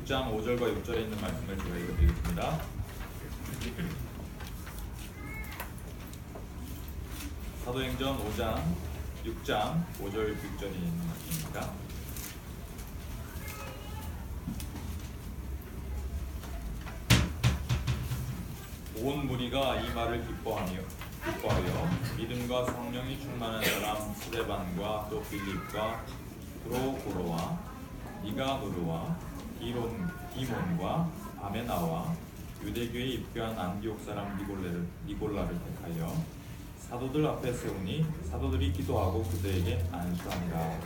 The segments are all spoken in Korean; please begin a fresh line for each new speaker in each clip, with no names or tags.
6장 5절과 6절에 있는 말씀을 제가 읽어드리겠습니다. 사도행전 5장 6장 5절 6절에 있는 말씀입니다. 온 무리가 이 말을 기뻐하여 믿음과 성령이 충만한 사람 스데반과 또 빌립과 프로고로와 니가노르와 디몬과 바메나와 유대교에 입교한 안디옥 사람 니골라를 택하여 사도들 앞에 세우니 사도들이 기도하고 그들에게 안수하니라.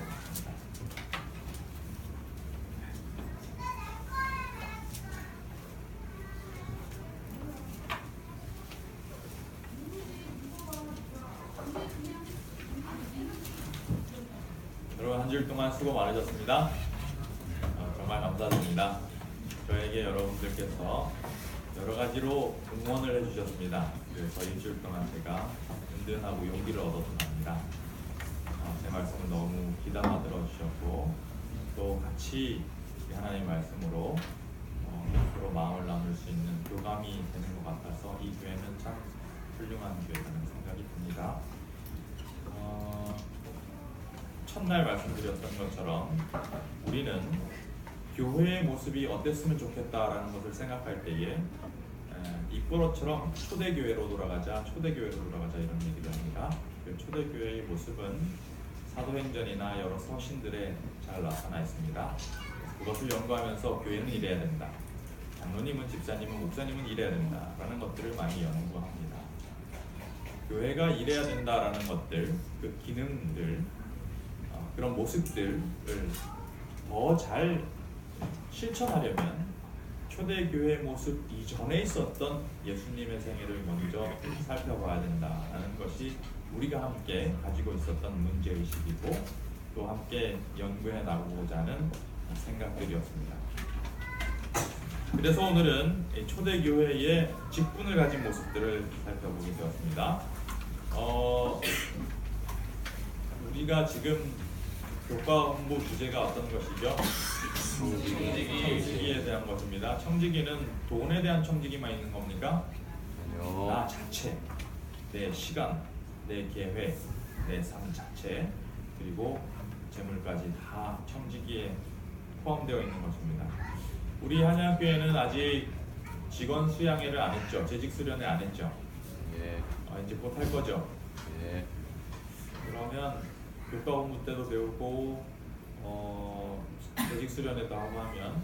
여러분 한 주일 동안 수고 많으셨습니다. 정말 감사드립니다. 저에게 여러분들께서 여러 가지로 응원을 해주셨습니다. 그래서 일주일 동안 제가 든든하고 용기를 얻었습니다. 제 말씀을 너무 귀담아 들어주셨고 또 같이 하나님의 말씀으로 서로 마음을 나눌 수 있는 교감이 되는 것 같아서 이 교회는 참 훌륭한 교회라는 생각이 듭니다. 첫날 말씀드렸던 것처럼 우리는 교회의 모습이 어땠으면 좋겠다라는 것을 생각할 때에 이뽀로처럼 초대교회로 돌아가자 이런 얘기를 합니다. 그 초대교회의 모습은 사도행전이나 여러 서신들에 잘 나타나 있습니다. 그것을 연구하면서 교회는 이래야 된다, 장로님은 집사님은 목사님은 이래야 된다라는 것들을 많이 연구합니다. 교회가 이래야 된다라는 것들, 그 기능들, 그런 모습들을 더 잘 실천하려면 초대교회 모습 이전에 있었던 예수님의 생애를 먼저 살펴봐야 된다는 것이 우리가 함께 가지고 있었던 문제의식이고 또 함께 연구해 나가고자 하는 생각들이었습니다. 그래서 오늘은 초대교회의 직분을 가진 모습들을 살펴보게 되었습니다. 우리가 지금 교과 공부 주제가 어떤 것이죠? 청지기에 대한 것입니다. 청지기는 돈에 대한 청지기만 있는 겁니까? 나 자체, 내 시간, 내 계획, 내 삶 자체, 그리고 재물까지 다 청지기에 포함되어 있는 것입니다. 우리 한양교회는 아직 직원 수양회를 안 했죠? 재직 수련회 안 했죠?
예.
이제 곧 할 거죠?
예.
그러면 교과 공부 때도 배우고 재직 수련회도 하고 하면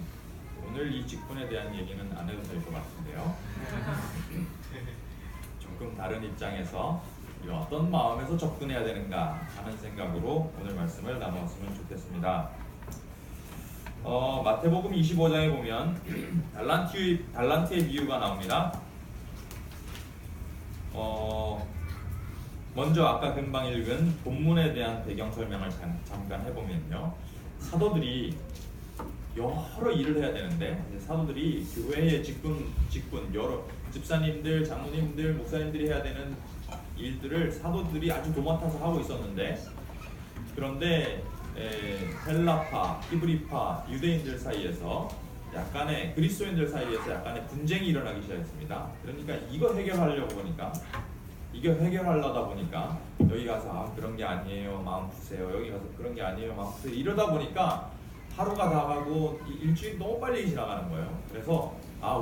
오늘 이 직분에 대한 얘기는 안 해도 될 것 같은데요. 조금 다른 입장에서 우리가 어떤 마음에서 접근해야 되는가 하는 생각으로 오늘 말씀을 나누었으면 좋겠습니다. 마태복음 25장에 보면 달란트의 비유가 나옵니다. 먼저 아까 금방 읽은 본문에 대한 배경 설명을 잠깐 해보면요, 사도들이 여러 일을 해야 되는데 사도들이 교회의 직분 여러 집사님들, 장로님들, 목사님들이 해야 되는 일들을 사도들이 아주 도맡아서 하고 있었는데, 그런데 헬라파, 히브리파, 유대인들 사이에서 약간의 그리스도인들 사이에서 약간의 분쟁이 일어나기 시작했습니다. 그러니까 이거 해결하려다 보니까 여기 가서 그런 게 아니에요, 마음 푸세요. 여기 가서 그런 게 아니에요, 마음 푸세요. 이러다 보니까 하루가 다 가고 일주일이 너무 빨리 지나가는 거예요. 그래서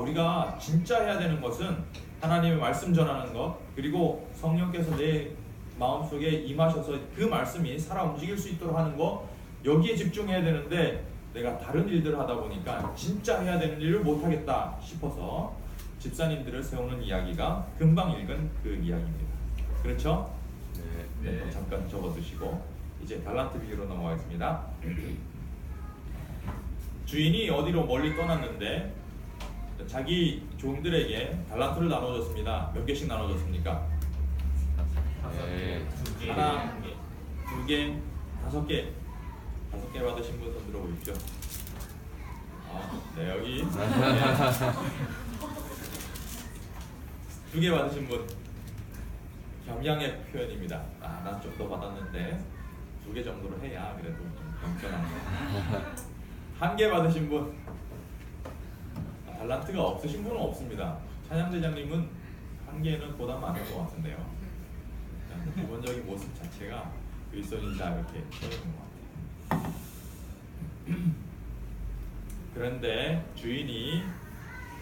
우리가 진짜 해야 되는 것은 하나님의 말씀 전하는 것, 그리고 성령께서 내 마음속에 임하셔서 그 말씀이 살아 움직일 수 있도록 하는 것, 여기에 집중해야 되는데 내가 다른 일들을 하다 보니까 진짜 해야 되는 일을 못하겠다 싶어서 집사님들을 세우는 이야기가 금방 읽은 그 이야기입니다. 그렇죠? 네. 잠깐 적어두시고 이제 달란트 비유로 넘어가겠습니다. 주인이 어디로 멀리 떠났는데 자기 종들에게 달란트를 나눠줬습니다. 몇 개씩 나눠줬습니까? 하나, 두 개, 다섯 개 받으신 분 손 들어보십시오. 네, 여기 두 개 받으신 분, 겸양의 표현입니다. 난 좀 더 받았는데 두 개 정도로 해야 그래도 좀 겸손한 거. 한 개 받으신 분, 달란트가 없으신 분은 없습니다. 찬양대장님은 한 개는 보다 많을 것 같은데요. 기본적인 모습 자체가 그리스도인이다 이렇게 써있는 것 같아요. 그런데 주인이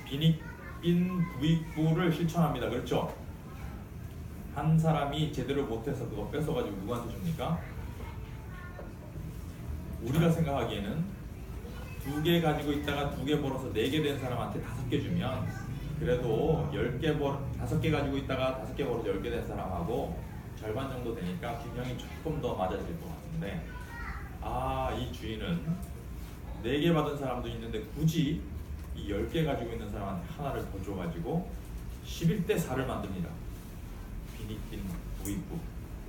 빈익빈 부익부를 실천합니다. 그렇죠? 한 사람이 제대로 못해서 그거 뺏어가지고 누구한테 줍니까? 우리가 생각하기에는 2개 가지고 있다가 2개 벌어서 4개 된 사람한테 5개 주면 그래도 5개 가지고 있다가 5개 벌어서 10개 된 사람하고 절반 정도 되니까 균형이 조금 더 맞아질 것 같은데, 이 주인은 4개 받은 사람도 있는데 굳이 이 10개 가지고 있는 사람한테 하나를 더 줘가지고 11대 4를 만듭니다. 빈익빈 부익부.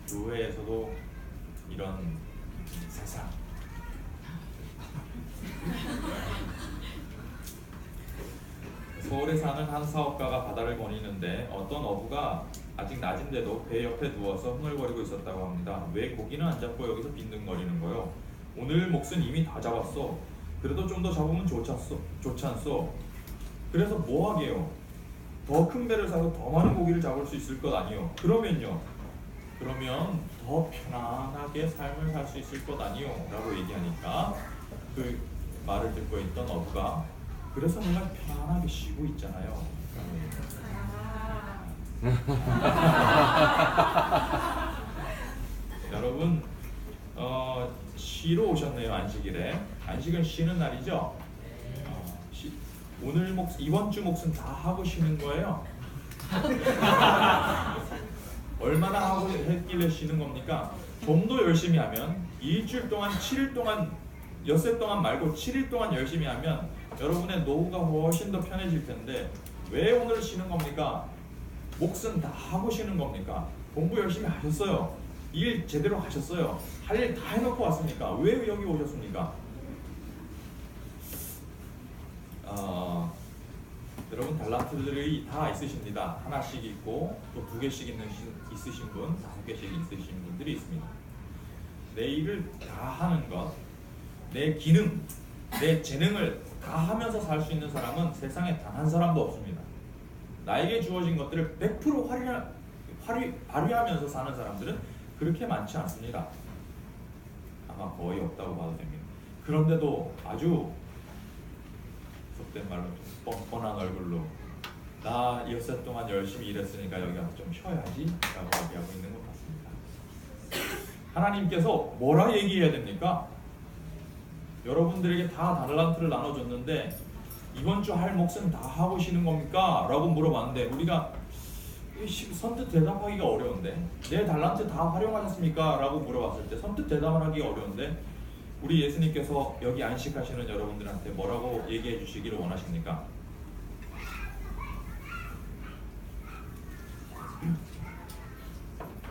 교회에서도 이런 세상. 서울에 사는 한 사업가가 바다를 거니는데 어떤 어부가 아직 낮인데도 배 옆에 누워서 흥얼거리고 있었다고 합니다. 왜 고기는 안 잡고 여기서 빈둥거리는 거요? 오늘 몫은 이미 다 잡았어. 그래도 좀 더 잡으면 좋지 않소? 그래서 뭐 하게요? 더 큰 배를 사서 더 많은 고기를 잡을 수 있을 것 아니요? 그러면 더 편안하게 삶을 살 수 있을 것 아니요? 라고 얘기하니까 그 말을 듣고 있던 어부가 그래서 내가 편안하게 쉬고 있잖아요. 여러분 쉬러 오셨네요. 안식일에. 안식은 쉬는 날이죠. 이번 주 몫은 다 하고 쉬는 거예요. 얼마나 하고 했길래 쉬는 겁니까? 좀 더 열심히 하면 일주일 동안 7일 동안 엿새 동안 말고 7일 동안 열심히 하면 여러분의 노후가 훨씬 더 편해질 텐데 왜 오늘 쉬는 겁니까? 몫은 다 하고 쉬는 겁니까? 공부 열심히 하셨어요. 일 제대로 하셨어요. 할 일 다 해놓고 왔습니까? 왜 여기 오셨습니까? 여러분 달란트들이 다 있으십니다. 하나씩 있고 또 2개씩 있으신 분, 5개씩 있으신 분들이 있습니다. 내 일을 다 하는 것, 내 기능, 내 재능을 다 하면서 살 수 있는 사람은 세상에 단 한 사람도 없습니다. 나에게 주어진 것들을 100% 발휘하면서 사는 사람들은 그렇게 많지 않습니다. 아마 거의 없다고 봐도 됩니다. 그런데도 아주 속된 말로 좀 뻔뻔한 얼굴로 나 엿새 동안 열심히 일했으니까 여기 와서 좀 쉬어야지 라고 얘기하고 있는 것 같습니다. 하나님께서 뭐라 얘기해야 됩니까? 여러분들에게 다 달란트를 나눠줬는데 이번 주 할 몫은 다 하고 쉬는 겁니까? 라고 물어봤는데 우리가 선뜻 대답하기가 어려운데 내 달란트 다 활용하셨습니까? 라고 물어봤을 때 선뜻 대답을 하기가 어려운데 우리 예수님께서 여기 안식하시는 여러분들한테 뭐라고 얘기해 주시기를 원하십니까?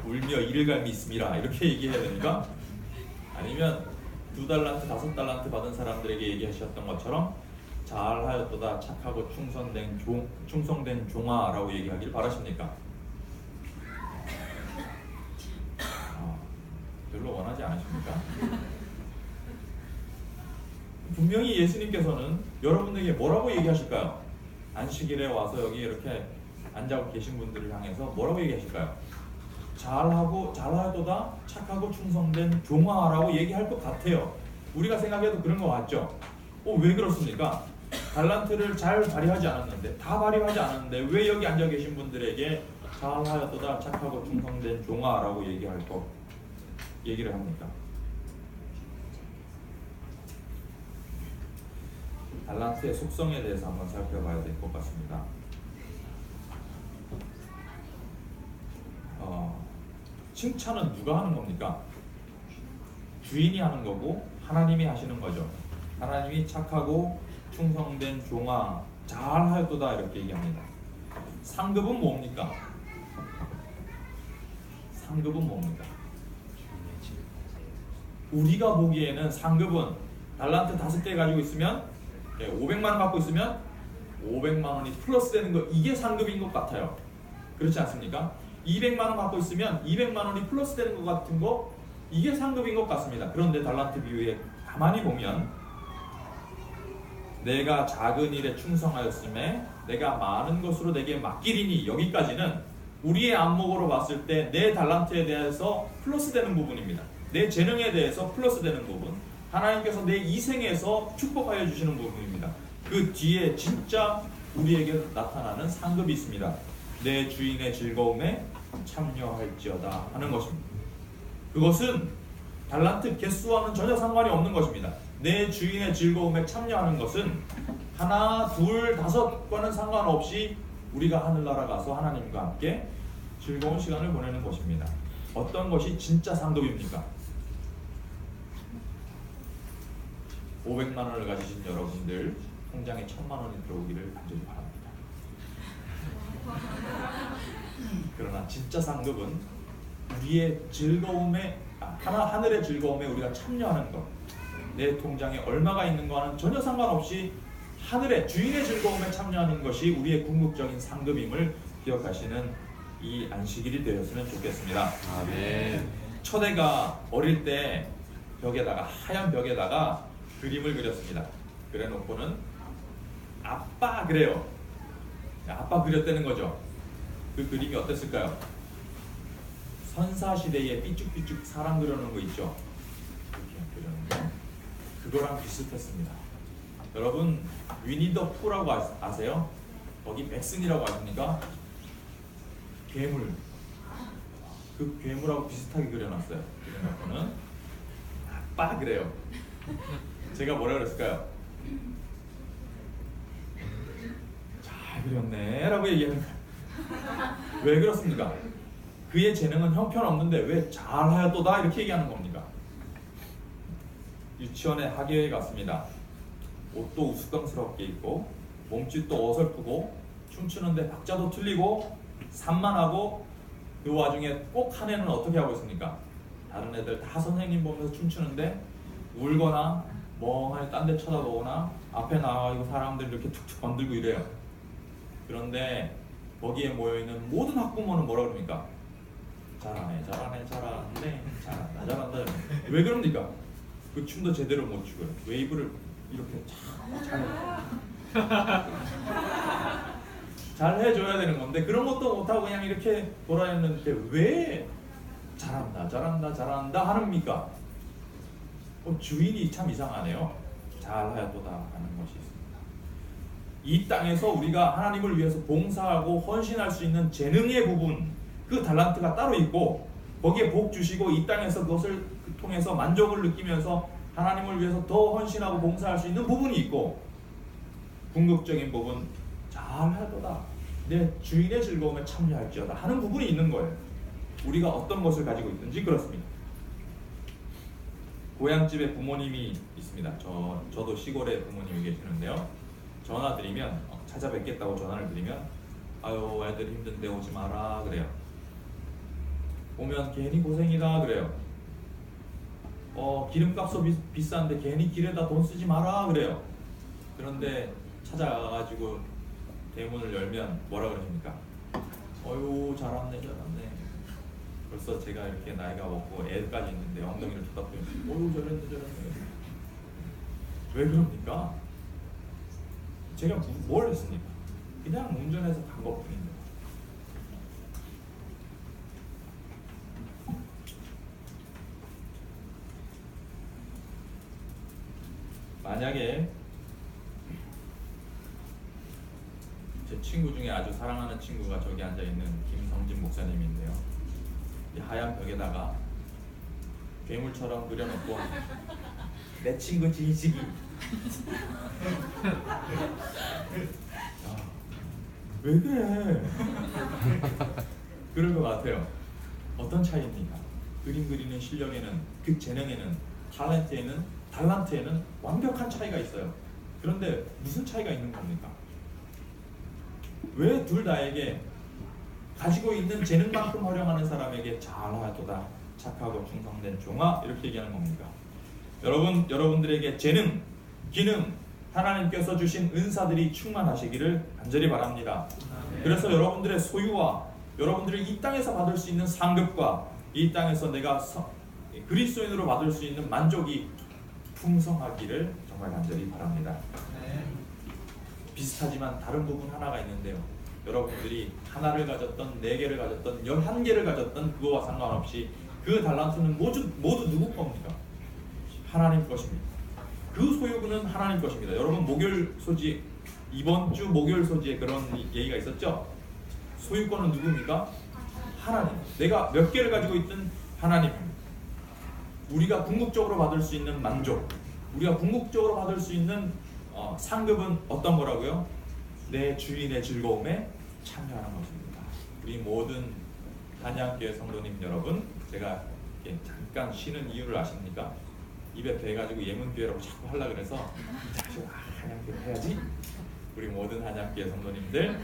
울며 이를 갈미 있음이라 이렇게 얘기해야 됩니까? 아니면 2달란트, 5달란트 받은 사람들에게 얘기하셨던 것처럼 잘하였도다 착하고 충성된 종아라고 얘기하기를 바라십니까? 별로 원하지 않으십니까? 분명히 예수님께서는 여러분에게 뭐라고 얘기하실까요? 안식일에 와서 여기 이렇게 앉아 계신 분들을 향해서 뭐라고 얘기하실까요? 잘하였도다 착하고 충성된 종아라고 얘기할 것 같아요. 우리가 생각해도 그런 것 같죠? 왜 그렇습니까? 달란트를 잘 발휘하지 않았는데 다 발휘하지 않았는데 왜 여기 앉아 계신 분들에게 잘하였도다 착하고 충성된 종아라고 얘기를 합니까? 달란트의 속성에 대해서 한번 살펴봐야 될 것 같습니다. 칭찬은 누가 하는 겁니까? 주인이 하는 거고 하나님이 하시는 거죠. 하나님이 착하고 충성된 종아 잘하였도다 이렇게 얘기합니다. 상급은 뭡니까? 상급은 뭡니까? 우리가 보기에는 상급은 달란트 5개 가지고 있으면 500만 원 갖고 있으면 500만 원이 플러스 되는 거 이게 상급인 것 같아요. 그렇지 않습니까? 200만 원 갖고 있으면 200만 원이 플러스 되는 것 같은 거 이게 상급인 것 같습니다. 그런데 달란트 비유에 가만히 보면 내가 작은 일에 충성하였음에 내가 많은 것으로 내게 맡기리니, 여기까지는 우리의 안목으로 봤을 때 내 달란트에 대해서 플러스 되는 부분입니다. 내 재능에 대해서 플러스 되는 부분, 하나님께서 내 이생에서 축복하여 주시는 부분입니다. 그 뒤에 진짜 우리에게 나타나는 상급이 있습니다. 내 주인의 즐거움에 참여할지어다 하는 것입니다. 그것은 달란트 개수와는 전혀 상관이 없는 것입니다. 내 주인의 즐거움에 참여하는 것은 하나, 둘, 다섯과는 상관없이 우리가 하늘나라 가서 하나님과 함께 즐거운 시간을 보내는 것입니다. 어떤 것이 진짜 상급입니까? 500만 원을 가지신 여러분들 통장에 1000만 원이 들어오기를 간절히 바랍니다. 그러나 진짜 상급은 우리의 즐거움에 하늘의 즐거움에 우리가 참여하는 것, 내 통장에 얼마가 있는가는 전혀 상관없이 하늘의 주인의 즐거움에 참여하는 것이 우리의 궁극적인 상급임을 기억하시는 이 안식일이 되었으면 좋겠습니다.
아멘.
첫애가 어릴 때 벽에다가, 하얀 벽에다가 그림을 그렸습니다. 그래놓고는 아빠 그래요. 아빠 그렸다는 거죠. 그 그림이 어땠을까요? 선사시대에 삐죽삐죽 사람 그려놓은 거 있죠? 이렇게 그려놓은 거. 그거랑 비슷했습니다. 여러분 위니 더 푸라고 아세요? 거기 맥슨이라고 아십니까? 괴물. 그 괴물하고 비슷하게 그려놨어요. 그래놓고는 아빠 그래요. 제가 뭐라 그랬을까요? 잘 그렸네 라고 얘기하는 거예요. 왜 그렇습니까? 그의 재능은 형편없는데 왜 잘하였도다 이렇게 얘기하는 겁니까? 유치원에 학예회에 갔습니다. 옷도 우스꽝스럽게 입고 몸짓도 어설프고 춤추는데 박자도 틀리고 산만하고, 그 와중에 꼭 한 애는 어떻게 하고 있습니까? 다른 애들 다 선생님 보면서 춤추는데 울거나 멍하니 딴 데 쳐다보거나 앞에 나와가지고 사람들 이렇게 툭툭 건들고 이래요. 그런데 거기에 모여있는 모든 학부모는 뭐라 그럽니까? 잘하네 잘하네 잘하네 잘한다 잘한다. 왜 그럽니까? 그 춤도 제대로 못 추고요. 웨이브를 이렇게 잘 해줘야 되는 건데 그런 것도 못하고 그냥 이렇게 돌아다녔는데 왜 잘한다 잘한다 잘한다 하는입니까? 주인이 참 이상하네요. 잘하였도다 하는 것이 있습니다. 이 땅에서 우리가 하나님을 위해서 봉사하고 헌신할 수 있는 재능의 부분, 그 달란트가 따로 있고 거기에 복 주시고 이 땅에서 그것을 통해서 만족을 느끼면서 하나님을 위해서 더 헌신하고 봉사할 수 있는 부분이 있고, 궁극적인 부분 잘하도다 내 주인의 즐거움에 참여할지어다 하는 부분이 있는 거예요. 우리가 어떤 것을 가지고 있든지 그렇습니다. 고향집에 부모님이 있습니다. 저도 시골에 부모님이 계시는데요. 전화 드리면 찾아뵙겠다고 전화를 드리면 아유 애들 힘든데 오지 마라 그래요. 오면 괜히 고생이다 그래요. 기름값도 비싼데 괜히 길에다 돈 쓰지 마라 그래요. 그런데 찾아가가지고 대문을 열면 뭐라 그러십니까? 어유 잘았네 잘았네. 벌써 제가 이렇게 나이가 먹고 애까지 있는데 엉덩이를 쳐다보면서 어유 잘했네 잘했네. 왜 그럽니까? 제가 뭘 했습니까? 그냥 운전해서 간 것뿐인데. 만약에 제 친구 중에 아주 사랑하는 친구가 저기 앉아있는 김성진 목사님인데요. 이 하얀 벽에다가 괴물처럼 그려놓고 내 친구 진식이 왜 그래? 그럴 것 같아요. 어떤 차이입니까? 그림 그리는 실력에는, 그 재능에는, 달란트에는 완벽한 차이가 있어요. 그런데 무슨 차이가 있는 겁니까? 왜 둘 다에게 가지고 있는 재능만큼 활용하는 사람에게 잘하도다 착하고 충성된 종아 이렇게 얘기하는 겁니까? 여러분들에게 재능, 기능, 하나님께서 주신 은사들이 충만하시기를 간절히 바랍니다. 그래서 여러분들의 소유와 여러분들이 이 땅에서 받을 수 있는 상급과 이 땅에서 내가 그리스도인으로 받을 수 있는 만족이 풍성하기를 정말 간절히 바랍니다. 비슷하지만 다른 부분 하나가 있는데요. 여러분들이 하나를 가졌던 4개를 가졌던 11개를 가졌던 그거와 상관없이 그 달란트는 모두 누구 겁니까? 하나님 것입니다. 그 소유는 하나님 것입니다. 여러분 목요일 소지 이번 주 목요일 소지에 그런 얘기가 있었죠? 소유권은 누굽니까? 하나님. 내가 몇 개를 가지고 있든 하나님입니다. 우리가 궁극적으로 받을 수 있는 만족, 우리가 궁극적으로 받을 수 있는 상급은 어떤 거라고요? 내 주인의 즐거움에 참여하는 것입니다. 우리 모든 한양교회 성도님 여러분, 제가 잠깐 쉬는 이유를 아십니까? 입에 대가지고 예문교회라고 자꾸 하려고 그래서 한양교회 해야지. 우리 모든 한양교회 성도님들,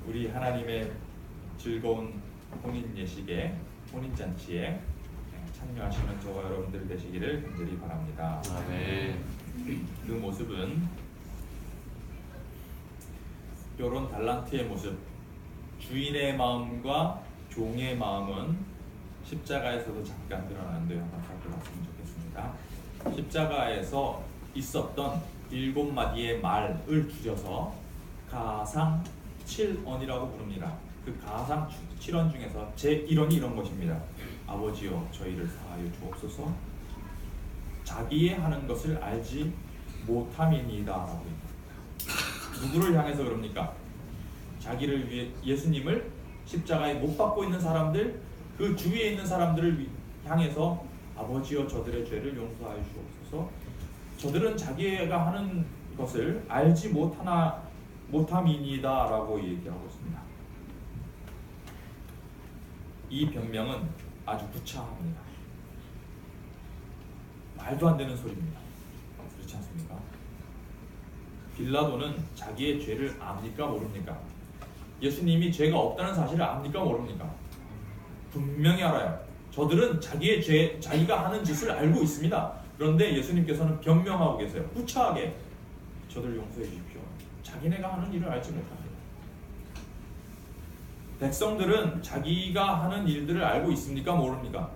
우리 하나님의 즐거운 혼인 예식에, 혼인 잔치에 참여하시는 저와 여러분들 되시기를 간절히 바랍니다.
아멘.
그 모습은 이런 달란트의 모습, 주인의 마음과 종의 마음은 십자가에서도 잠깐 드러나는데요. 한번 살펴봤으면 좋겠습니다. 십자가에서 있었던 7마디의 말을 줄여서 가상 7언이라고 부릅니다. 그 가상 7언 중에서 제1언이 이런 것입니다. 아버지여 저희를 사하여 주옵소서. 자기의 하는 것을 알지 못함이니이다 라고 합니다. 누구를 향해서 그럽니까? 자기를 위해 예수님을 십자가에 못 박고 있는 사람들, 그 주위에 있는 사람들을 향해서 아버지여 저들의 죄를 용서하여 주옵소서. 저들은 자기가 하는 것을 알지 못함이니이다 라고 얘기하고 있습니다. 이 변명은 아주 구차합니다. 말도 안 되는 소리입니다. 그렇지 않습니까? 빌라도는 자기의 죄를 압니까 모릅니까? 예수님이 죄가 없다는 사실을 압니까 모릅니까? 분명히 알아요. 저들은 자기가 하는 짓을 알고 있습니다. 그런데 예수님께서는 변명하고 계세요. 구차하게 저들 용서해 주십시오. 자기네가 하는 일을 알지 못합니다. 백성들은 자기가 하는 일들을 알고 있습니까 모릅니까?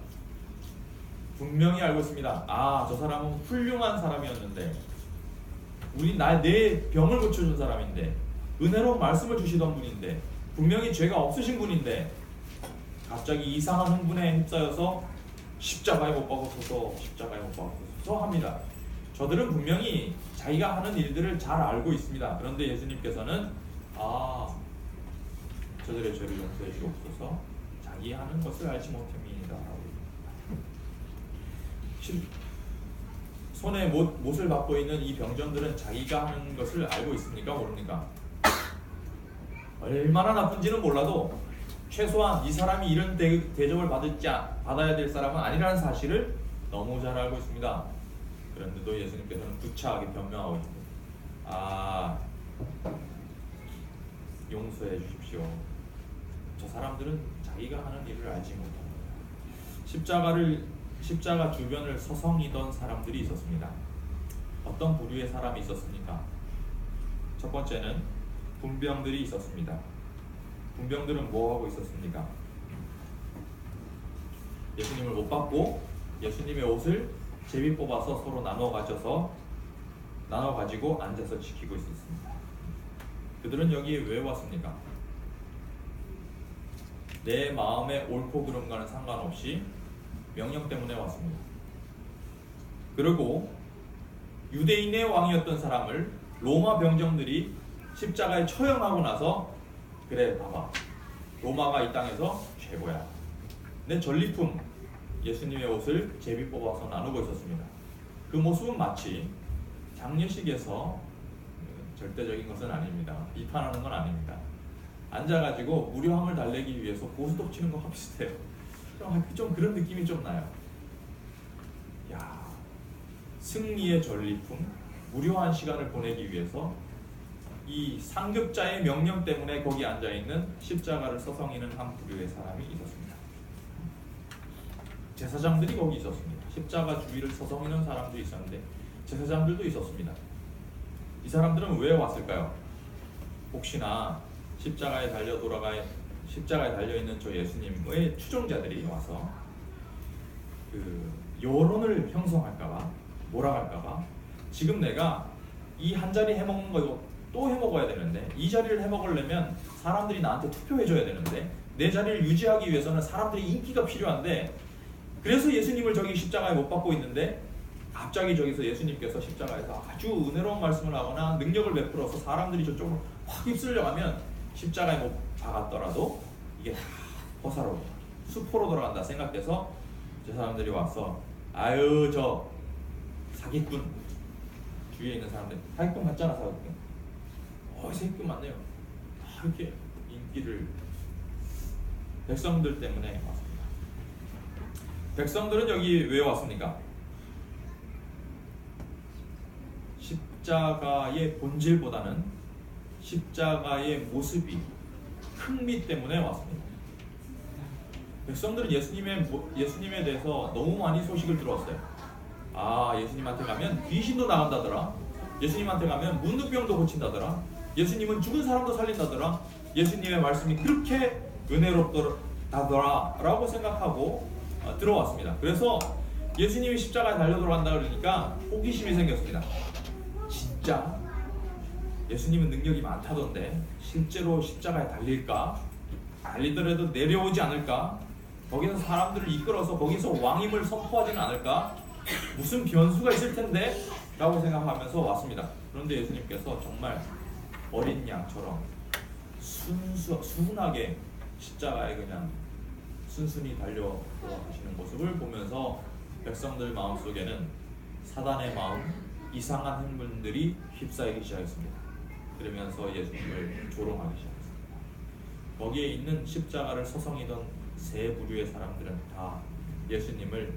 분명히 알고 있습니다. 아, 저 사람은 훌륭한 사람이었는데, 내 병을 고쳐준 사람인데, 은혜로운 말씀을 주시던 분인데, 분명히 죄가 없으신 분인데 갑자기 이상한 흥분에 휩싸여서 십자가에 못 박아서서 합니다. 저들은 분명히 자기가 하는 일들을 잘 알고 있습니다. 그런데 예수님께서는 저들의 죄를 용서해 주옵소서. 자기 하는 것을 알지 못함이니이다. 손에 못을 받고 있는 이 병정들은 자기가 하는 것을 알고 있습니까 모릅니까? 얼마나 나쁜지는 몰라도 최소한 이 사람이 이런 대접을 받아야 될 사람은 아니라는 사실을 너무 잘 알고 있습니다. 그런데도 예수님께서는 구차하게 변명하고 있습니다. 용서해 주십시오. 저 사람들은 자기가 하는 일을 알지 못합니다. 십자가 주변을 서성이던 사람들이 있었습니다. 어떤 부류의 사람이 있었습니까? 첫 번째는 분병들이 있었습니다. 분병들은 뭐 하고 있었습니까? 예수님을 못 받고 예수님의 옷을 제비 뽑아서 서로 나눠 가지고 앉아서 지키고 있었습니다. 그들은 여기에 왜 왔습니까? 내 마음의 옳고 그름과는 상관없이 명령 때문에 왔습니다. 그리고 유대인의 왕이었던 사람을 로마 병정들이 십자가에 처형하고 나서, 그래 봐봐, 로마가 이 땅에서 최고야. 내 전리품 예수님의 옷을 제비 뽑아서 나누고 있었습니다. 그 모습은 마치 장례식에서, 절대적인 것은 아닙니다. 비판하는 건 아닙니다. 앉아가지고 무료함을 달래기 위해서 고스톱 치는 것과 비슷해요. 좀 그런 느낌이 좀 나요. 승리의 전리품, 무료한 시간을 보내기 위해서 이 상급자의 명령 때문에 거기 앉아있는 십자가를 서성이는 한 부류의 사람이 있었습니다. 제사장들이 거기 있었습니다. 십자가 주위를 서성이는 사람도 있었는데 제사장들도 있었습니다. 이 사람들은 왜 왔을까요? 혹시나 십자가에 달려있는 저 예수님의 추종자들이 와서 여론을 형성할까봐, 몰아갈까봐, 지금 내가 이 한 자리 해먹는 거 이거 또 해먹어야 되는데, 이 자리를 해먹으려면 사람들이 나한테 투표해줘야 되는데, 내 자리를 유지하기 위해서는 사람들의 인기가 필요한데, 그래서 예수님을 저기 십자가에 못 박고 있는데 갑자기 저기서 예수님께서 십자가에서 아주 은혜로운 말씀을 하거나 능력을 베풀어서 사람들이 저쪽으로 확 휩쓸려 가면 십자가에 못 박았더라도 이게 다 허사로 수포로 돌아간다 생각돼서 저 사람들이 와서 아유 저 사기꾼, 주위에 있는 사람들 사기꾼 같잖아, 사기꾼. 사기꾼 맞네요. 이렇게 인기를 백성들 때문에 왔습니다. 백성들은 여기 왜 왔습니까? 십자가의 본질보다는 십자가의 모습이 흥미 때문에 왔습니다. 백성들은 예수님에 대해서 너무 많이 소식을 들었어요. 아, 예수님한테 가면 귀신도 나간다더라. 예수님한테 가면 문둥병도 고친다더라. 예수님은 죽은 사람도 살린다더라. 예수님의 말씀이 그렇게 은혜롭다더라 라고 생각하고 들어왔습니다. 그래서 예수님이 십자가에 달려 들어간다 그러니까 호기심이 생겼습니다. 진짜 예수님은 능력이 많다던데 실제로 십자가에 달릴까? 달리더라도 내려오지 않을까? 거기서 사람들을 이끌어서 거기서 왕임을 선포하지는 않을까? 무슨 변수가 있을 텐데? 라고 생각하면서 왔습니다. 그런데 예수님께서 정말 어린 양처럼 순하게 십자가에 그냥 순순히 달려 돌아가시는 모습을 보면서 백성들 마음속에는 사단의 마음, 이상한 행분들이 휩싸이기 시작했습니다. 그러면서 예수님을 조롱하기 시작했습니다. 거기에 있는 십자가를 서성이던 세 부류의 사람들은 다 예수님을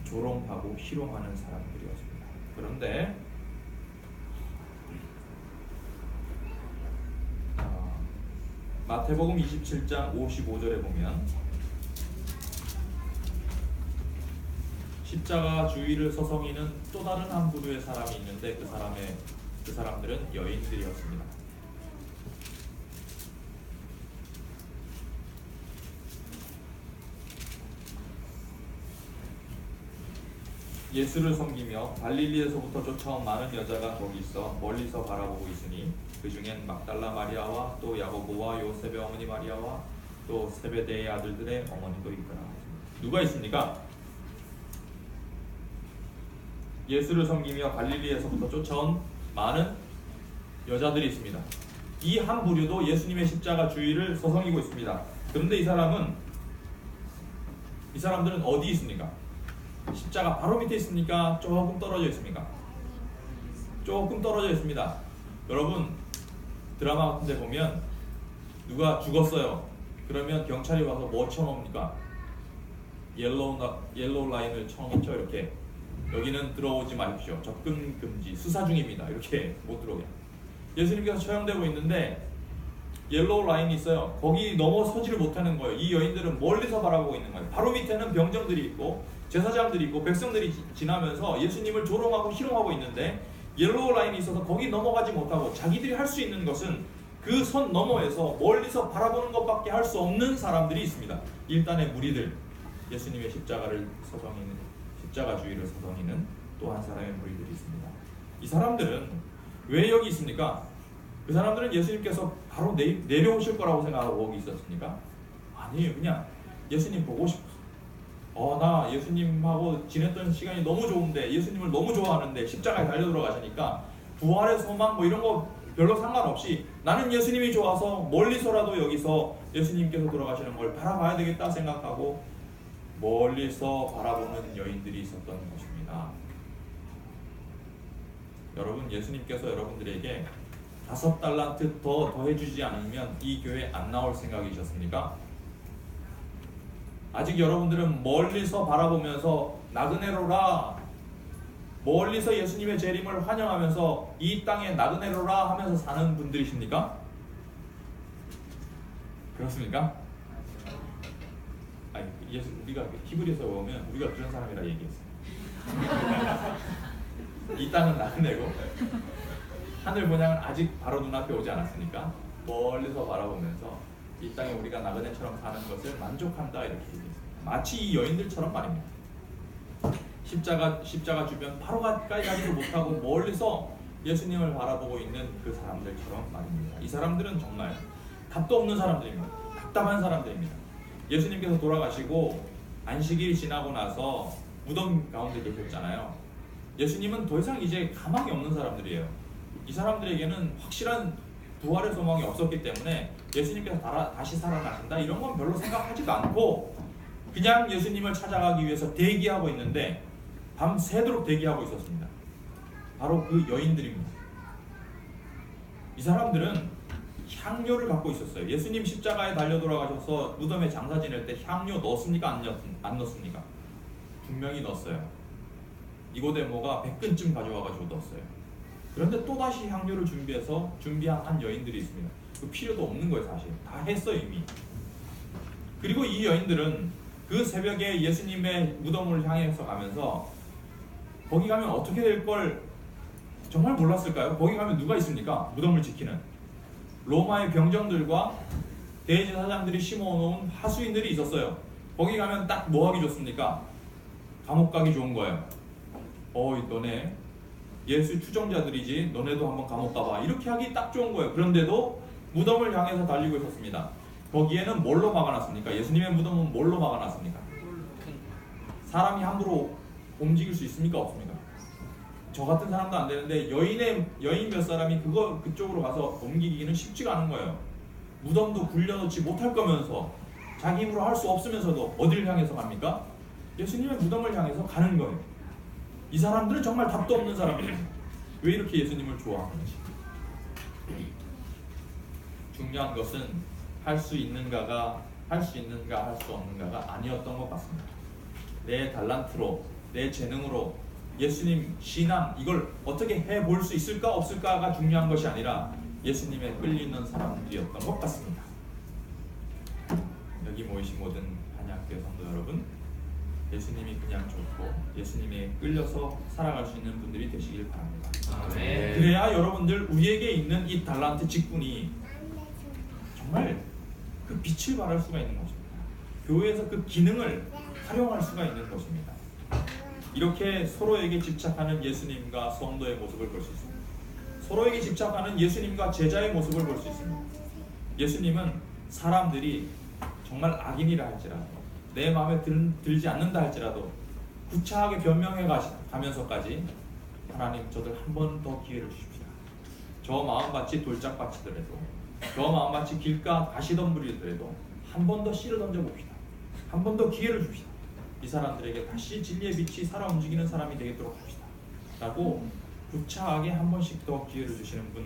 조롱하고 희롱하는 사람들이었습니다. 그런데 마태복음 27장 55절에 보면 십자가 주위를 서성이는 또 다른 한 부류의 사람이 있는데 그 사람들은 여인들이었습니다. 예수를 섬기며 갈릴리에서부터 쫓아온 많은 여자가 거기 있어 멀리서 바라보고 있으니 그 중엔 막달라 마리아와 또 야고보와 요셉의 어머니 마리아와 또 세베대의 아들들의 어머니도 있더라. 누가 있습니까? 예수를 섬기며 갈릴리에서부터 쫓아온 많은 여자들이 있습니다. 이 한 부류도 예수님의 십자가 주위를 서성이고 있습니다. 그런데 이 사람들은 어디 있습니까? 십자가 바로 밑에 있습니까? 조금 떨어져 있습니까? 조금 떨어져 있습니다. 여러분 드라마 같은 데 보면 누가 죽었어요. 그러면 경찰이 와서 뭐 쳐놓습니까? 옐로우 라인을 쳐놓죠. 이렇게 여기는 들어오지 마십시오. 접근 금지, 수사 중입니다. 이렇게 못 들어오게. 예수님께서 처형되고 있는데 옐로우 라인이 있어요. 거기 넘어서지를 못하는 거예요. 이 여인들은 멀리서 바라보고 있는 거예요. 바로 밑에는 병정들이 있고 제사장들이 있고 백성들이 지나면서 예수님을 조롱하고 희롱하고 있는데 옐로우 라인이 있어서 거기 넘어가지 못하고 자기들이 할 수 있는 것은 그 선 너머에서 멀리서 바라보는 것밖에 할 수 없는 사람들이 있습니다. 일단의 무리들, 예수님의 십자가 주위를 서성이는 또 한 사람의 무리들이 있습니다. 이 사람들은 왜 여기 있습니까? 그 사람들은 예수님께서 바로 내려오실 거라고 생각하고 거기 있었습니까? 아니에요. 그냥 예수님 보고 싶어서. 나 예수님하고 지냈던 시간이 너무 좋은데, 예수님을 너무 좋아하는데 십자가에 달려 들어가시니까 부활의 소망 뭐 이런 거 별로 상관없이 나는 예수님이 좋아서 멀리서라도 여기서 예수님께서 돌아가시는 걸 바라봐야 되겠다 생각하고 멀리서 바라보는 여인들이 있었던 것입니다. 여러분, 예수님께서 여러분들에게 5달란트 더 더해주지 않으면 이 교회 안 나올 생각이셨습니까? 아직 여러분들은 멀리서 바라보면서 나그네로라, 멀리서 예수님의 재림을 환영하면서 이 땅에 나그네로라 하면서 사는 분들이십니까? 그렇습니까? 아니, 우리가 히브리서 보면 우리가 그런 사람이라 얘기했어요. 이 땅은 나그네고 하늘 본향은 아직 바로 눈앞에 오지 않았으니까 멀리서 바라보면서 이 땅에 우리가 나그네처럼 사는 것을 만족한다 이렇게 얘기했습니다. 마치 이 여인들처럼 말입니다. 십자가 주변 바로 가까이 가지도 못하고 멀리서 예수님을 바라보고 있는 그 사람들처럼 말입니다. 이 사람들은 정말 답도 없는 사람들입니다. 답답한 사람들입니다. 예수님께서 돌아가시고 안식일이 지나고 나서 무덤 가운데 계셨잖아요. 예수님은 더 이상 이제 가망이 없는 사람들이에요. 이 사람들에게는 확실한 부활의 소망이 없었기 때문에 예수님께서 다시 살아나신다 이런 건 별로 생각하지도 않고 그냥 예수님을 찾아가기 위해서 대기하고 있는데 밤새도록 대기하고 있었습니다. 바로 그 여인들입니다. 이 사람들은 향료를 갖고 있었어요. 예수님 십자가에 달려 돌아가셔서 무덤에 장사 지낼 때 향료 넣었습니까? 안 넣었습니까? 분명히 넣었어요. 니고데모가 100근쯤 가져와가지고 넣었어요. 그런데 또다시 향료를 준비한 한 여인들이 있습니다. 그 필요도 없는 거예요. 사실 다 했어 이미. 그리고 이 여인들은 그 새벽에 예수님의 무덤을 향해서 가면서 거기 가면 어떻게 될 걸 정말 몰랐을까요? 거기 가면 누가 있습니까? 무덤을 지키는 로마의 병정들과 대제사장들이 심어놓은 하수인들이 있었어요. 거기 가면 딱 뭐 하기 좋습니까? 감옥 가기 좋은 거예요. 너네 예수 추종자들이지, 너네도 한번 감옥 가봐, 이렇게 하기 딱 좋은 거예요. 그런데도 무덤을 향해서 달리고 있었습니다. 거기에는 뭘로 막아놨습니까? 예수님의 무덤은 뭘로 막아놨습니까? 사람이 함부로 움직일 수 있습니까? 없습니까? 저 같은 사람도 안 되는데 여인 몇 사람이 그쪽으로 가서 옮기기는 쉽지가 않은 거예요. 무덤도 굴려놓지 못할 거면서 자기 힘으로 할 수 없으면서도 어디를 향해서 갑니까? 예수님의 무덤을 향해서 가는 거예요. 이 사람들은 정말 답도 없는 사람들이에요. 왜 이렇게 예수님을 좋아하는지. 중요한 것은 할 수 있는가 할 수 없는가가 아니었던 것 같습니다. 내 달란트로, 내 재능으로 예수님 신앙 이걸 어떻게 해볼 수 있을까 없을까가 중요한 것이 아니라 예수님에 끌리는 사람들이었던 것 같습니다. 여기 모이신 모든 한약교회 성도 여러분, 예수님이 그냥 좋고 예수님에 끌려서 살아갈 수 있는 분들이 되시길 바랍니다.
아멘.
그래야 여러분들 우리에게 있는 이 달란트 직분이 정말 그 빛을 발할 수가 있는 것입니다. 교회에서 그 기능을 활용할 수가 있는 것입니다. 이렇게 서로에게 집착하는 예수님과 성도의 모습을 볼 수 있습니다. 서로에게 집착하는 예수님과 제자의 모습을 볼 수 있습니다. 예수님은 사람들이 정말 악인이라 할지라도, 내 마음에 들지 않는다 할지라도 구차하게 변명해 가면서까지 하나님, 저들 한 번 더 기회를 주십시오. 저 마음같이 돌짝밭이더라도, 저 마음같이 길가 가시덤불이더라도 한 번 더 씨를 던져봅시다. 한 번 더 기회를 줍시다. 이 사람들에게 다시 진리의 빛이 살아 움직이는 사람이 되도록 합시다 라고 구차하게 한 번씩 더 기회를 주시는 분,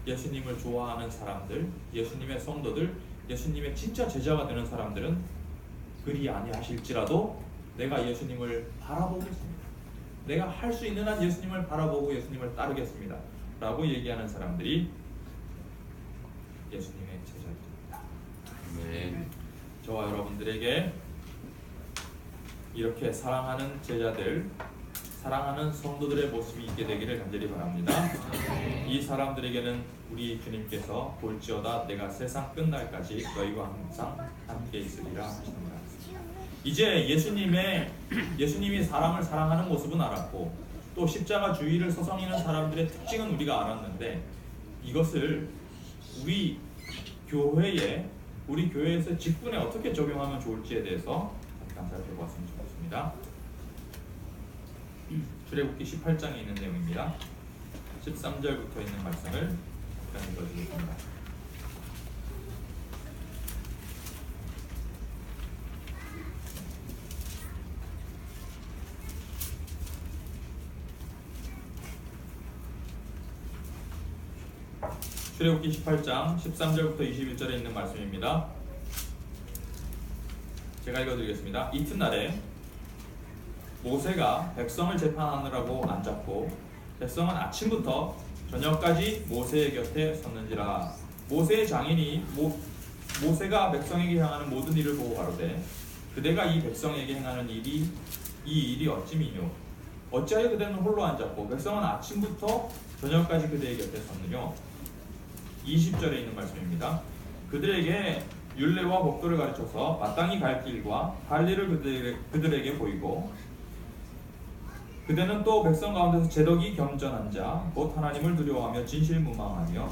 예수님을 좋아하는 사람들, 예수님의 성도들, 예수님의 진짜 제자가 되는 사람들은 그리 아니하실지라도 내가 예수님을 바라보겠습니다, 내가 할 수 있는 한 예수님을 바라보고 예수님을 따르겠습니다 라고 얘기하는 사람들이 예수님의 제자들입니다.
아멘.
저와 여러분들에게 이렇게 사랑하는 제자들, 사랑하는 성도들의 모습이 있게 되기를 간절히 바랍니다. 이 사람들에게는 우리 주님께서 볼지어다 내가 세상 끝날까지 너희와 항상 함께 있으리라 하십니다. 이제 예수님이 사람을 사랑하는 모습은 알았고, 또 십자가 주의를 서성이는 사람들의 특징은 우리가 알았는데, 이것을 우리 교회에서 직분에 어떻게 적용하면 좋을지에 대해서 잠깐 살펴보았으면 좋겠습니다. 출애굽기 18장에 있는 내용입니다. 13절부터 있는 말씀을 잠깐 읽어드리겠습니다. 출애굽기 18장 13절부터 21절에 있는 말씀입니다. 제가 읽어드리겠습니다. 이튿날에 모세가 백성을 재판하느라고 앉았고, 백성은 아침부터 저녁까지 모세의 곁에 섰는지라. 모세의 장인이 모세가 백성에게 향하는 모든 일을 보고 가로되, 그대가 이 백성에게 행하는 이 일이 어찌미뇨? 어찌하여 그대는 홀로 앉았고 백성은 아침부터 저녁까지 그대의 곁에 섰느뇨? 20절에 있는 말씀입니다. 그들에게 율례와 법도를 가르쳐서 마땅히 갈 길과 할 일을 그들에게 보이고, 그대는 또 백성 가운데서 제덕이 겸전한 자, 곧 하나님을 두려워하며 진실무망하며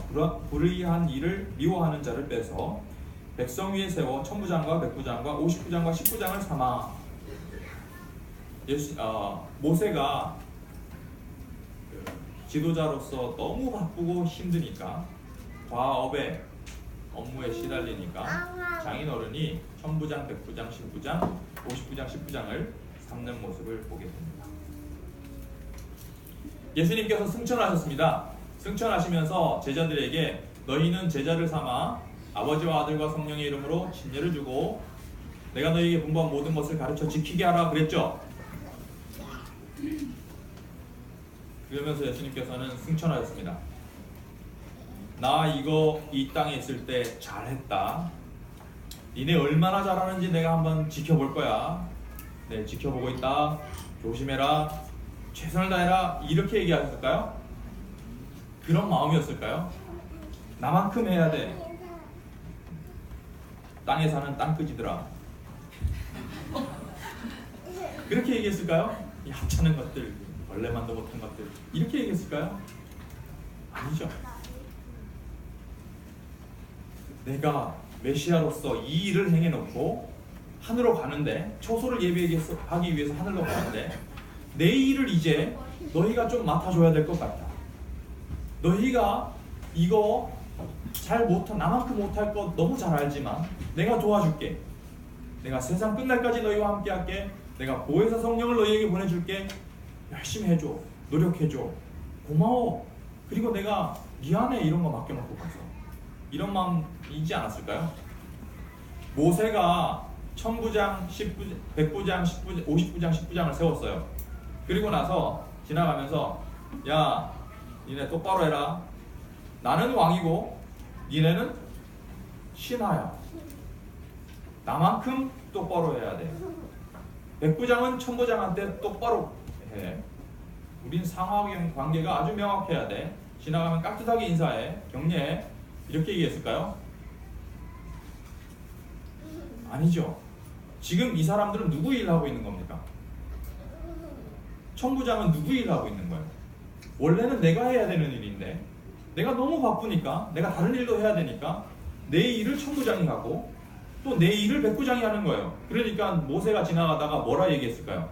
불의한 일을 미워하는 자를 빼서 백성 위에 세워 천부장과 백부장과 50부장과 10부장을 삼아. 모세가 지도자로서 너무 바쁘고 힘드니까 과업에 업무에 시달리니까 장인어른이 천부장, 백부장, 10부장, 50부장, 10부장을 삼는 모습을 보게 됩니다. 예수님께서 승천하셨습니다. 승천하시면서 제자들에게 너희는 제자를 삼아 아버지와 아들과 성령의 이름으로 진례를 주고 내가 너희에게 분부한 모든 것을 가르쳐 지키게 하라 그랬죠. 그러면서 예수님께서는 승천하셨습니다. 나 이거 이 땅에 있을 때 잘했다. 니네 얼마나 잘하는지 내가 한번 지켜볼 거야. 네, 지켜보고 있다. 조심해라. 최선을 다해라. 이렇게 얘기하셨을까요? 그런 마음이었을까요? 나만큼 해야 돼. 땅에 사는 땅끄지들아. 그렇게 얘기했을까요? 이 하찮은 것들, 원래만도 못한 것들, 이렇게 얘기했을까요? 아니죠. 내가 메시아로서 이 일을 행해놓고 하늘로 가는데, 초소를 예비하기 위해서 하늘로 가는데 내 일을 이제 너희가 좀 맡아줘야 될 것 같다. 너희가 이거 나만큼 못할 것 너무 잘 알지만 내가 도와줄게. 내가 세상 끝날까지 너희와 함께 할게. 내가 보혜사 성령을 너희에게 보내줄게. 열심히 해줘. 노력해줘. 고마워. 그리고 내가 미안해. 이런 거 맡겨놓고 가서 이런 마음이지 않았을까요? 모세가 천부장, 10부장, 100부장, 10부장, 50부장, 10부장을 세웠어요. 그리고 나서 지나가면서 야, 니네 똑바로 해라. 나는 왕이고 니네는 신하야. 나만큼 똑바로 해야 돼. 100부장은 천부장한테 똑바로 해. 우린 상하 관계가 아주 명확해야 돼. 지나가면 깍듯하게 인사해. 격려해. 이렇게 얘기했을까요? 아니죠. 지금 이 사람들은 누구 일을 하고 있는 겁니까? 천부장은 누구 일을 하고 있는 거예요? 원래는 내가 해야 되는 일인데 내가 너무 바쁘니까 내가 다른 일도 해야 되니까 내 일을 천부장이 하고 또 내 일을 백부장이 하는 거예요. 그러니까 모세가 지나가다가 뭐라 얘기했을까요?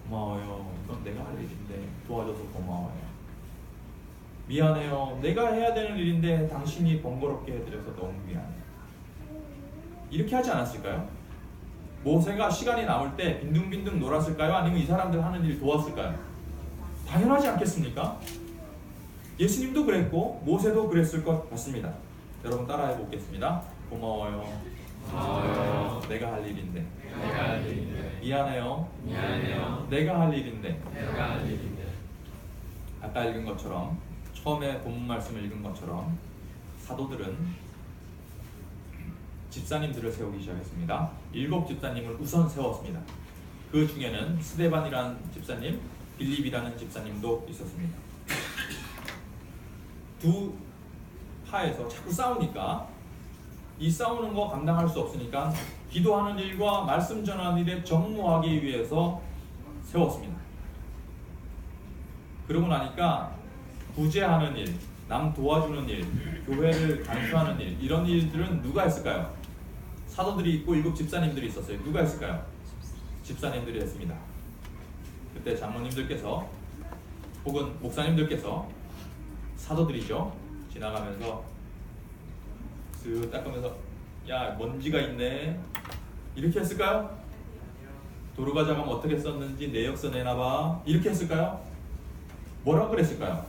고마워요. 이건 내가 할 일인데 도와줘서 고마워요. 미안해요. 내가 해야 되는 일인데 당신이 번거롭게 해드려서 너무 미안해요. 이렇게 하지 않았을까요? 모세가 시간이 남을 때 빈둥빈둥 놀았을까요? 아니면 이 사람들 하는 일 도왔을까요? 당연하지 않겠습니까? 예수님도 그랬고 모세도 그랬을 것 같습니다. 여러분 따라해 보겠습니다. 고마워요.
고마워요.
내가 할 일인데.
내가 할 일인데.
미안해요.
미안해요.
내가 할 일인데.
내가 할 일인데.
아까 읽은 것처럼 처음에 본문 말씀을 읽은 것처럼 사도들은 집사님들을 세우기 시작했습니다. 7 집사님을 우선 세웠습니다. 그 중에는 스데반이라는 집사님, 빌립이라는 집사님도 있었습니다. 두 파에서 자꾸 싸우니까 이 싸우는 거 감당할 수 없으니까 기도하는 일과 말씀 전하는 일에 정무하기 위해서 세웠습니다. 그러고 나니까 구제하는 일, 남 도와주는 일, 교회를 간수하는 일, 이런 일들은 누가 했을까요? 사도들이 있고 7 집사님들이 있었어요. 누가 했을까요? 집사님들이 했습니다. 그때 장로님들께서 혹은 목사님들께서 사도들이죠. 지나가면서 쓱 닦으면서 야, 먼지가 있네. 이렇게 했을까요? 도로가 작으면 어떻게 썼는지 내역서 내놔봐. 이렇게 했을까요? 뭐라고 그랬을까요?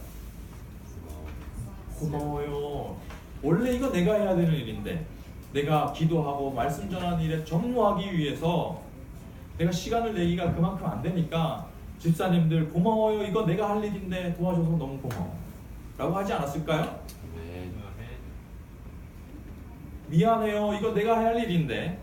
고마워요. 원래 이거 내가 해야 되는 일인데 내가 기도하고 말씀 전하는 일에 전무하기 위해서 내가 시간을 내기가 그만큼 안 되니까 집사님들 고마워요. 이거 내가 할 일인데 도와줘서 너무 고마워. 라고 하지 않았을까요?
아멘.
미안해요. 이거 내가 할 일인데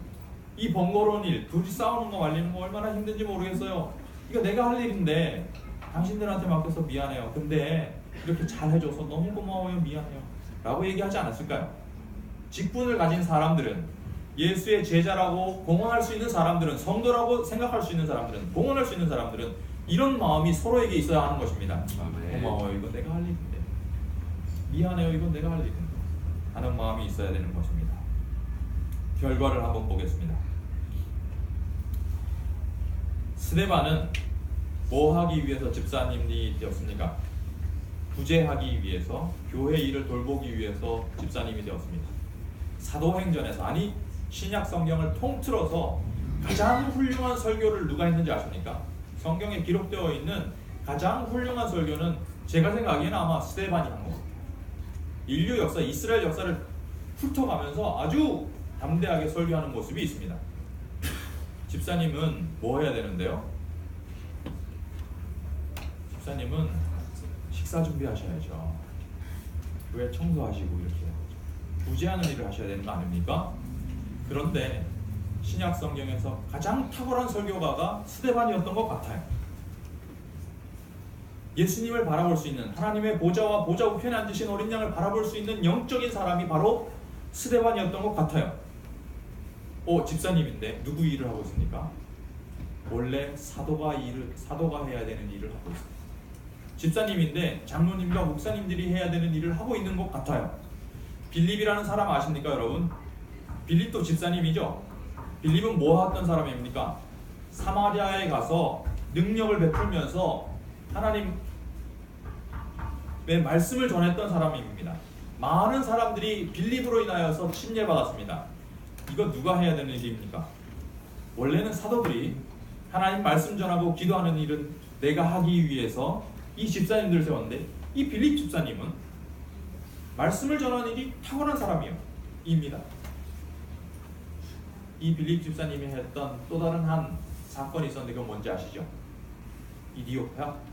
이 번거로운 일, 둘이 싸우는 거 말리는 거 얼마나 힘든지 모르겠어요. 이거 내가 할 일인데 당신들한테 맡겨서 미안해요. 근데 이렇게 잘 해줘서 너무 고마워요. 미안해요. 라고 얘기하지 않았을까요? 직분을 가진 사람들은, 예수의 제자라고 공언할 수 있는 사람들은, 성도라고 생각할 수 있는 사람들은, 공언할 수 있는 사람들은 이런 마음이 서로에게 있어야 하는 것입니다.
아멘.
고마워요. 이건 내가 할 일인데. 미안해요. 이건 내가 할 일인데. 하는 마음이 있어야 되는 것입니다. 결과를 한번 보겠습니다. 스데반은 뭐 하기 위해서 집사님이 되었습니까? 구제하기 위해서, 교회 일을 돌보기 위해서 집사님이 되었습니다. 사도행전에서, 아니 신약 성경을 통틀어서 가장 훌륭한 설교를 누가 했는지 아십니까? 성경에 기록되어 있는 가장 훌륭한 설교는 제가 생각하기에는 아마 스데반이 한 것 같아요. 인류 역사, 이스라엘 역사를 훑어가면서 아주 담대하게 설교하는 모습이 있습니다. 집사님은 뭐 해야 되는데요? 집사님은 식사 준비하셔야죠. 교회 청소하시고 이렇게 구제하는 일을 하셔야 되는 거 아닙니까? 그런데 신약 성경에서 가장 탁월한 설교가가 스데반이었던 것 같아요. 예수님을 바라볼 수 있는, 하나님의 보좌와 보좌 우편에 앉으신 어린 양을 바라볼 수 있는 영적인 사람이 바로 스데반이었던 것 같아요. 집사님인데 누구 일을 하고 있습니까? 원래 사도가 해야 되는 일을 하고 있습니다. 집사님인데 장로님과 목사님들이 해야 되는 일을 하고 있는 것 같아요. 빌립이라는 사람 아십니까, 여러분? 빌립도 집사님이죠. 빌립은 뭐 했던 사람입니까? 사마리아에 가서 능력을 베풀면서 하나님의 말씀을 전했던 사람입니다. 많은 사람들이 빌립으로 인하여서 침례받았습니다. 이거 누가 해야 되는 일입니까? 원래는 사도들이 하나님 말씀 전하고 기도하는 일은 내가 하기 위해서 이 집사님들을 세웠는데, 이 빌립 집사님은 말씀을 전하는 일이 탁월한 사람입니다. 이 빌립 집사님이 했던 또 다른 한 사건이 있었는데 그건 뭔지 아시죠?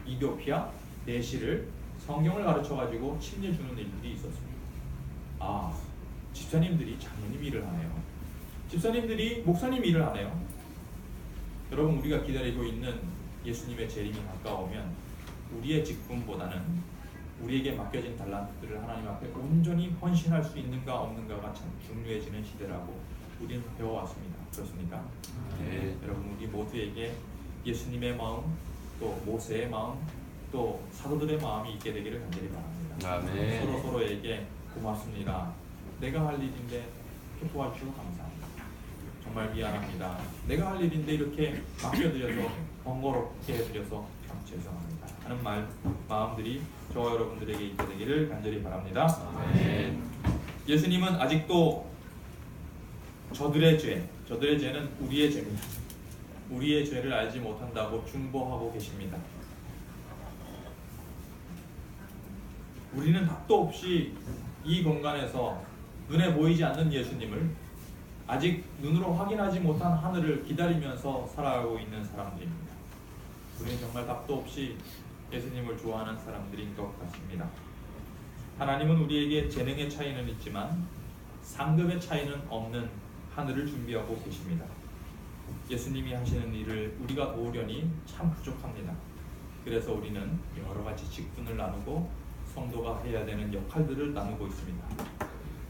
이디오피아 내시를 성경을 가르쳐가지고 침례 주는 일들이 있었습니다. 집사님들이 장로님 일을 하네요. 집사님들이 목사님 일을 하네요. 여러분, 우리가 기다리고 있는 예수님의 재림이 가까우면 우리의 직분보다는 우리에게 맡겨진 달란트들을 하나님 앞에 온전히 헌신할 수 있는가 없는가가 참 중요해지는 시대라고 우리는 배워왔습니다. 그렇습니까?
네.
여러분, 우리 모두에게 예수님의 마음, 또 모세의 마음, 또 사도들의 마음이 있게 되기를 간절히 바랍니다.
아멘.
서로에게 고맙습니다. 내가 할 일인데 이렇게 도와주셔서 감사합니다. 정말 미안합니다. 내가 할 일인데 이렇게 맡겨드려서 번거롭게 해드려서 참 죄송합니다 하는 마음들이 저와 여러분들에게 있게 되기를 간절히 바랍니다.
아멘.
예수님은 아직도 저들의 죄는 우리의 죄입니다. 우리의 죄를 알지 못한다고 중보하고 계십니다. 우리는 답도 없이 이 공간에서 눈에 보이지 않는 예수님을, 아직 눈으로 확인하지 못한 하늘을 기다리면서 살아가고 있는 사람들입니다. 우리는 정말 답도 없이 예수님을 좋아하는 사람들인 것 같습니다. 하나님은 우리에게 재능의 차이는 있지만 상급의 차이는 없는 하늘을 준비하고 계십니다. 예수님이 하시는 일을 우리가 도우려니 참 부족합니다. 그래서 우리는 여러 가지 직분을 나누고 성도가 해야 되는 역할들을 나누고 있습니다.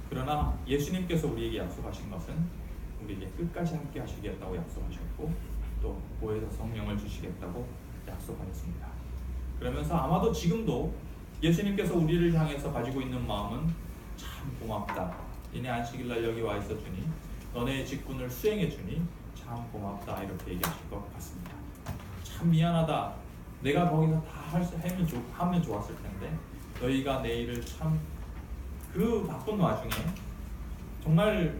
그러나 예수님께서 우리에게 약속하신 것은 우리에게 끝까지 함께 하시겠다고 약속하셨고, 또 보혜사 성령을 주시겠다고 약속하셨습니다. 그러면서 아마도 지금도 예수님께서 우리를 향해서 가지고 있는 마음은 참 고맙다. 이내 안식일날 여기 와 있어 주니, 너네의 직분을 수행해 주니 참 고맙다, 이렇게 얘기하실 것 같습니다. 참 미안하다. 내가 거기서 다 하면 좋았을 텐데 너희가 내 일을 참 그 바쁜 와중에 정말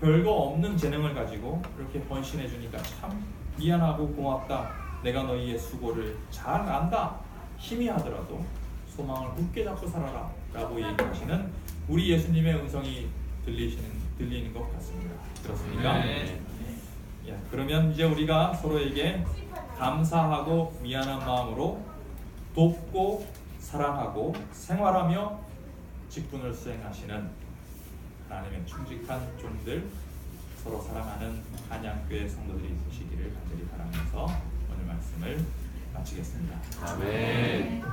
별거 없는 재능을 가지고 이렇게 헌신해 주니까 참 미안하고 고맙다. 내가 너희의 수고를 잘 안다. 희미하더라도 소망을 굳게 잡고 살아라 라고 얘기하시는 우리 예수님의 음성이 들리는 것 같습니다. 그렇습니까?
네.
그러면 이제 우리가 서로에게 감사하고 미안한 마음으로 돕고 사랑하고 생활하며 직분을 수행하시는 하나님의 충직한 종들, 서로 사랑하는 한양교회 성도들이 되시기를 간절히 바라면서 오늘 말씀을 마치겠습니다.
아멘.